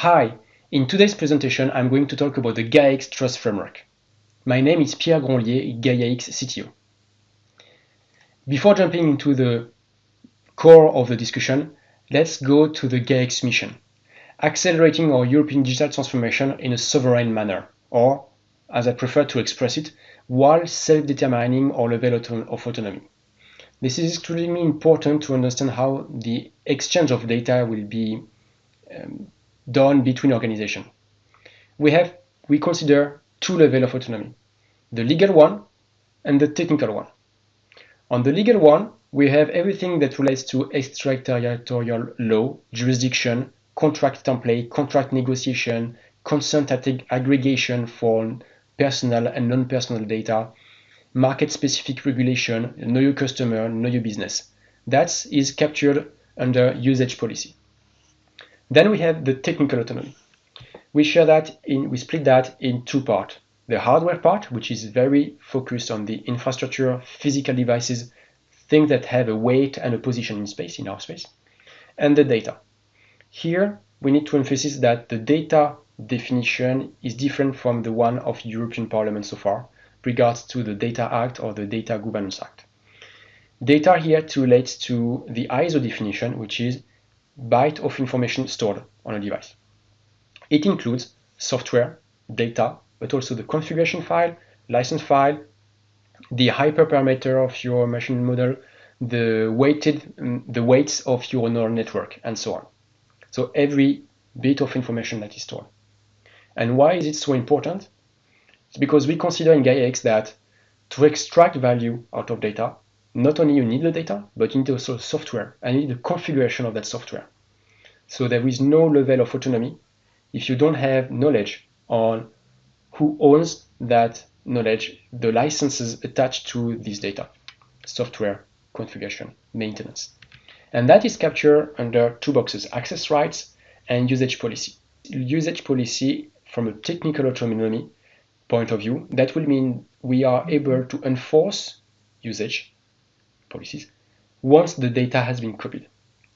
Hi, in today's presentation I'm going to talk about the Gaia-X Trust Framework. My name is Pierre Gronlier, Gaia-X CTO. Before jumping into the core of the discussion, let's go to the Gaia-X mission, accelerating our European digital transformation in a sovereign manner, or, as I prefer to express it, while self-determining our level of autonomy. This is extremely important to understand how the exchange of data will be done between organizations. We consider two levels of autonomy, the legal one and the technical one. On the legal one, we have everything that relates to extraterritorial law, jurisdiction, contract template, contract negotiation, consent aggregation for personal and non-personal data, market-specific regulation, know your customer, know your business. That is captured under usage policy. Then we have the technical autonomy. We split that in two parts. The hardware part, which is very focused on the infrastructure, physical devices, things that have a weight and a position in space, in our space, and the data. Here, we need to emphasize that the data definition is different from the one of European Parliament so far, regards to the Data Act or the Data Governance Act. Data here relates to the ISO definition, which is byte of information stored on a device. It includes software, data, but also the configuration file, license file, the hyperparameter of your machine model, the weights of your neural network, and so on. So every bit of information that is stored. And why is it so important? It's because we consider in Gaia-X that to extract value out of data, not only you need the data, but you need also software, and you need the configuration of that software. So there is no level of autonomy if you don't have knowledge on who owns that knowledge, the licenses attached to this data, software, configuration, maintenance. And that is captured under two boxes, access rights and usage policy. Usage policy, from a technical autonomy point of view, that will mean we are able to enforce usage policies once the data has been copied.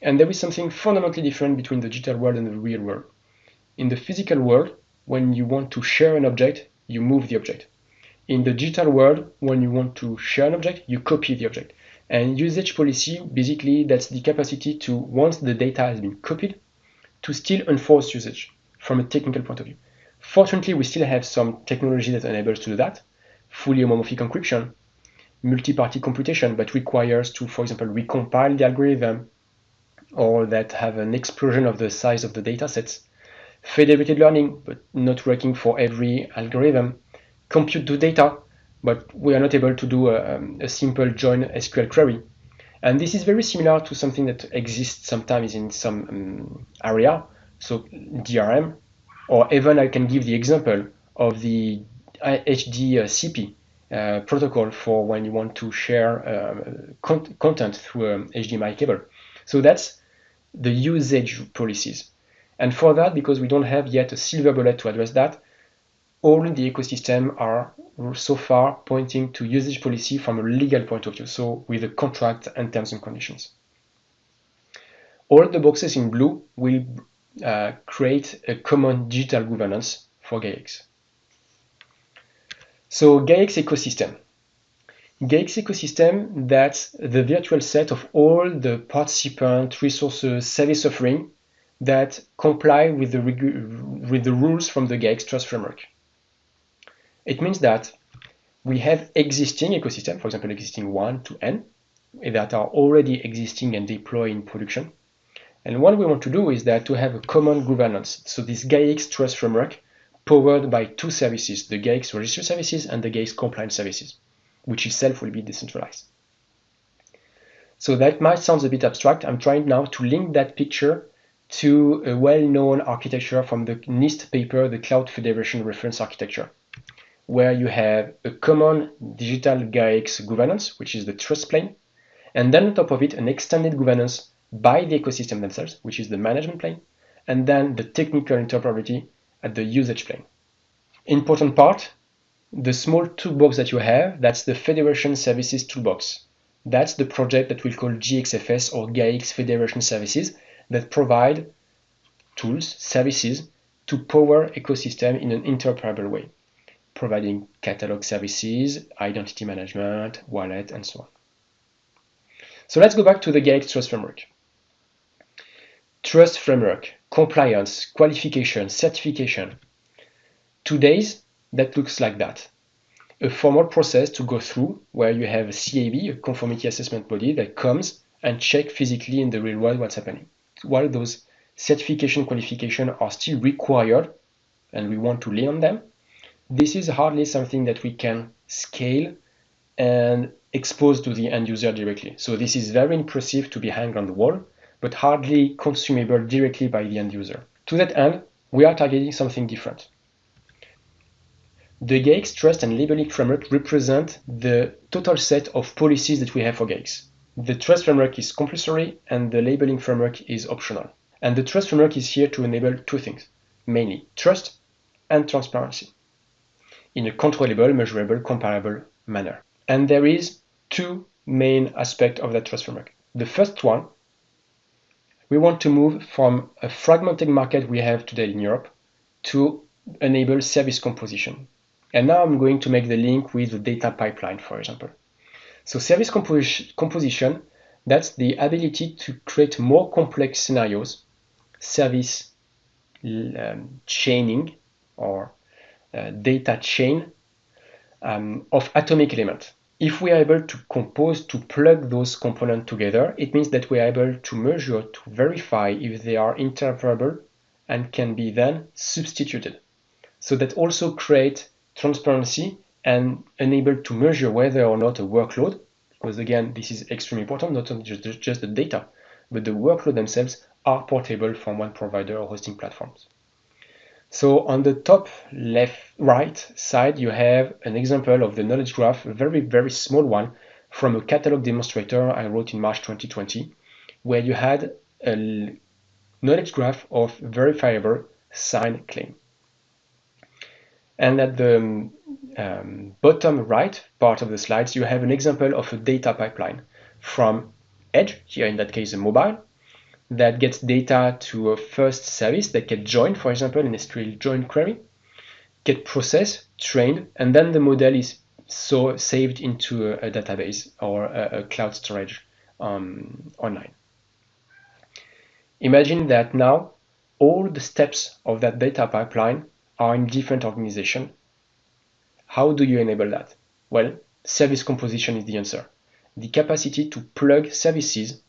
And there is something fundamentally different between the digital world and the real world. In the physical world, when you want to share an object, you move the object. In the digital world, when you want to share an object, you copy the object. And usage policy, basically, that's the capacity to, once the data has been copied, to still enforce usage from a technical point of view. Fortunately, we still have some technology that enables to do that. Fully homomorphic encryption, multi-party computation, but requires to, for example, recompile the algorithm, or that have an explosion of the size of the data sets. Federated learning, but not working for every algorithm. Compute to data, but we are not able to do a simple join SQL query. And this is very similar to something that exists sometimes in some area, so DRM, or even I can give the example of the HDCP protocol for when you want to share content through a HDMI cable. So that's the usage policies. And for that, because we don't have yet a silver bullet to address that, all the ecosystem are so far pointing to usage policy from a legal point of view, so with a contract and terms and conditions. All the boxes in blue will create a common digital governance for Gaia-X. So Gaia-X Ecosystem. Gaia-X Ecosystem, that's the virtual set of all the participant resources, service offering that comply with the rules from the Gaia-X Trust Framework. It means that we have existing ecosystem, for example, existing 1 to n, that are already existing and deployed in production. And what we want to do is that to have a common governance. So this Gaia-X Trust Framework powered by two services, the Gaia-X Register Services and the Gaia-X Compliance Services, which itself will be decentralized. So that might sound a bit abstract. I'm trying now to link that picture to a well-known architecture from the NIST paper, the Cloud Federation Reference Architecture, where you have a common digital Gaia-X governance, which is the trust plane, and then on top of it, an extended governance by the ecosystem themselves, which is the management plane, and then the technical interoperability at the usage plane. Important part, the small toolbox that you have, that's the Federation Services Toolbox. That's the project that we'll call GXFS or Gaia-X Federation Services that provide tools, services to power ecosystem in an interoperable way, providing catalog services, identity management, wallet, and so on. So let's go back to the Gaia-X Trust Framework. Trust Framework, compliance, qualification, certification. Today's, that looks like that. A formal process to go through where you have a CAB, a conformity assessment body, that comes and check physically in the real world what's happening. While those certification qualification are still required and we want to lean on them, this is hardly something that we can scale and expose to the end user directly. So this is very impressive to be hanged on the wall, but hardly consumable directly by the end user. To that end, we are targeting something different. The Gaia-X Trust and Labeling Framework represent the total set of policies that we have for Gaia-X. The Trust Framework is compulsory and the Labeling Framework is optional. And the Trust Framework is here to enable two things, mainly trust and transparency, in a controllable, measurable, comparable manner. And there is two main aspects of that Trust Framework. The first one, we want to move from a fragmented market we have today in Europe to enable service composition. And now I'm going to make the link with the data pipeline, for example. So service composition, that's the ability to create more complex scenarios, service chaining or data chain of atomic elements. If we are able to compose, to plug those components together, it means that we are able to measure, to verify if they are interoperable and can be then substituted. So that also creates transparency and enable to measure whether or not a workload, because again, this is extremely important, not only just the data, but the workload themselves are portable from one provider or hosting platforms. So on the top left, right side, you have an example of the knowledge graph, a very, very small one from a catalog demonstrator I wrote in March 2020, where you had a knowledge graph of verifiable signed claim. And at the bottom right part of the slides, you have an example of a data pipeline from Edge, here in that case a mobile, that gets data to a first service that get joined, for example, in a SQL join query, get processed, trained, and then the model is saved into a database or a cloud storage online. Imagine that now all the steps of that data pipeline are in different organizations. How do you enable that? Well, service composition is the answer. The capacity to plug services,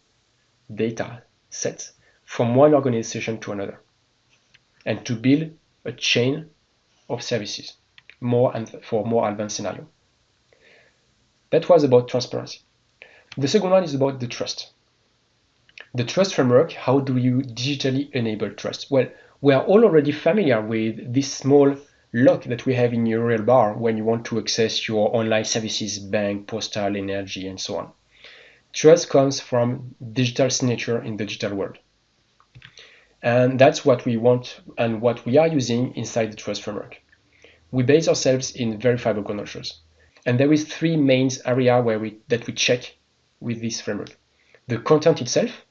data sets, from one organization to another, and to build a chain of services for more advanced scenario. That was about transparency. The second one is about the trust. The trust framework, how do you digitally enable trust? Well, we are all already familiar with this small lock that we have in your URL bar when you want to access your online services, bank, postal, energy, and so on. Trust comes from digital signature in the digital world. And that's what we want and what we are using inside the trust framework. We base ourselves in verifiable credentials. And there is three main areas that we check with this framework. The content itself,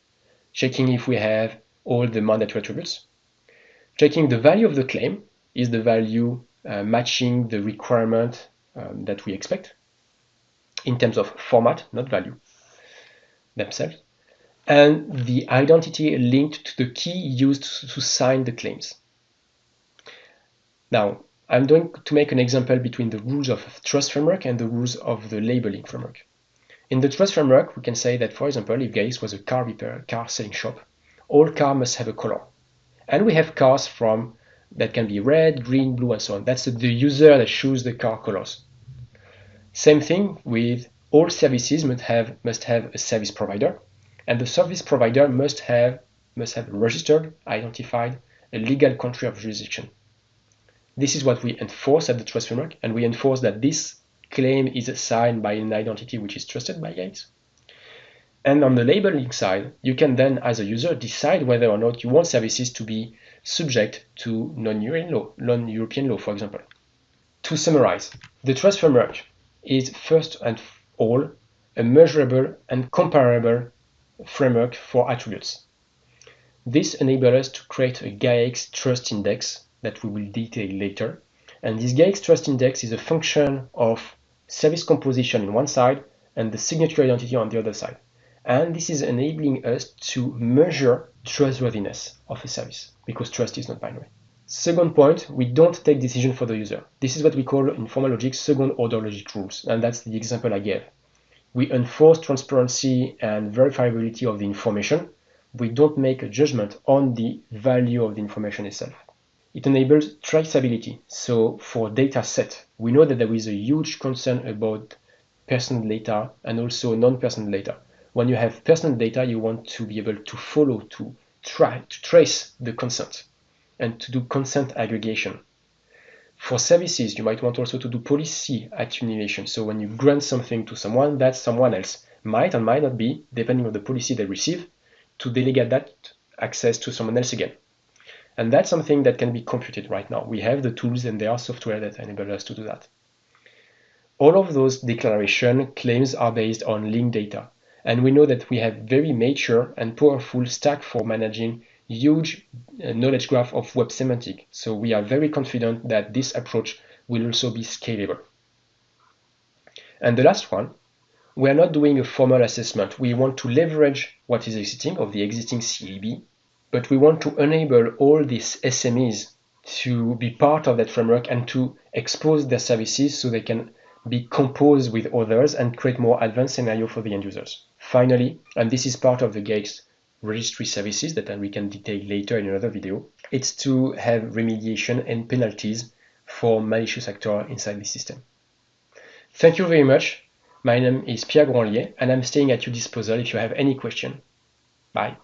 checking if we have all the mandatory attributes. Checking the value of the claim, is the value matching the requirement that we expect in terms of format, not value themselves, and the identity linked to the key used to sign the claims. Now, I'm going to make an example between the rules of trust framework and the rules of the labeling framework. In the trust framework, we can say that, for example, if Gaia-X was a car selling shop, all cars must have a color. And we have cars that can be red, green, blue, and so on. That's the user that chooses the car colors. Same thing with all services must have a service provider, and the service provider must have registered, identified, a legal country of jurisdiction. This is what we enforce at the trust framework, and we enforce that this claim is assigned by an identity which is trusted by Gaia-X. And on the labeling side, you can then, as a user, decide whether or not you want services to be subject to non-European law, for example. To summarize, the trust framework is first and all a measurable and comparable framework for attributes. This enables us to create a Gaia-X Trust Index that we will detail later. And this Gaia-X Trust Index is a function of service composition on one side and the signature identity on the other side. And this is enabling us to measure trustworthiness of a service, because trust is not binary. Second point, we don't take decision for the user. This is what we call in formal logic second-order logic rules, and that's the example I gave. We enforce transparency and verifiability of the information. We don't make a judgment on the value of the information itself. It enables traceability. So for data set, we know that there is a huge concern about personal data and also non-personal data. When you have personal data, you want to be able to follow, to trace the consent and to do consent aggregation. For services, you might want also to do policy attenuation. So when you grant something to someone, that someone else might and might not be, depending on the policy they receive, to delegate that access to someone else again. And that's something that can be computed right now. We have the tools and there are software that enable us to do that. All of those declaration claims are based on linked data. And we know that we have very mature and powerful stack for managing huge knowledge graph of web semantic. So we are very confident that this approach will also be scalable. And the last one, we are not doing a formal assessment. We want to leverage what is existing of the existing CAB, but we want to enable all these SMEs to be part of that framework and to expose their services so they can be composed with others and create more advanced scenario for the end users. Finally, and this is part of the Gaia-X registry services that we can detail later in another video, it's to have remediation and penalties for malicious actors inside the system. Thank you very much. My name is Pierre Grandlier and I'm staying at your disposal if you have any question. Bye.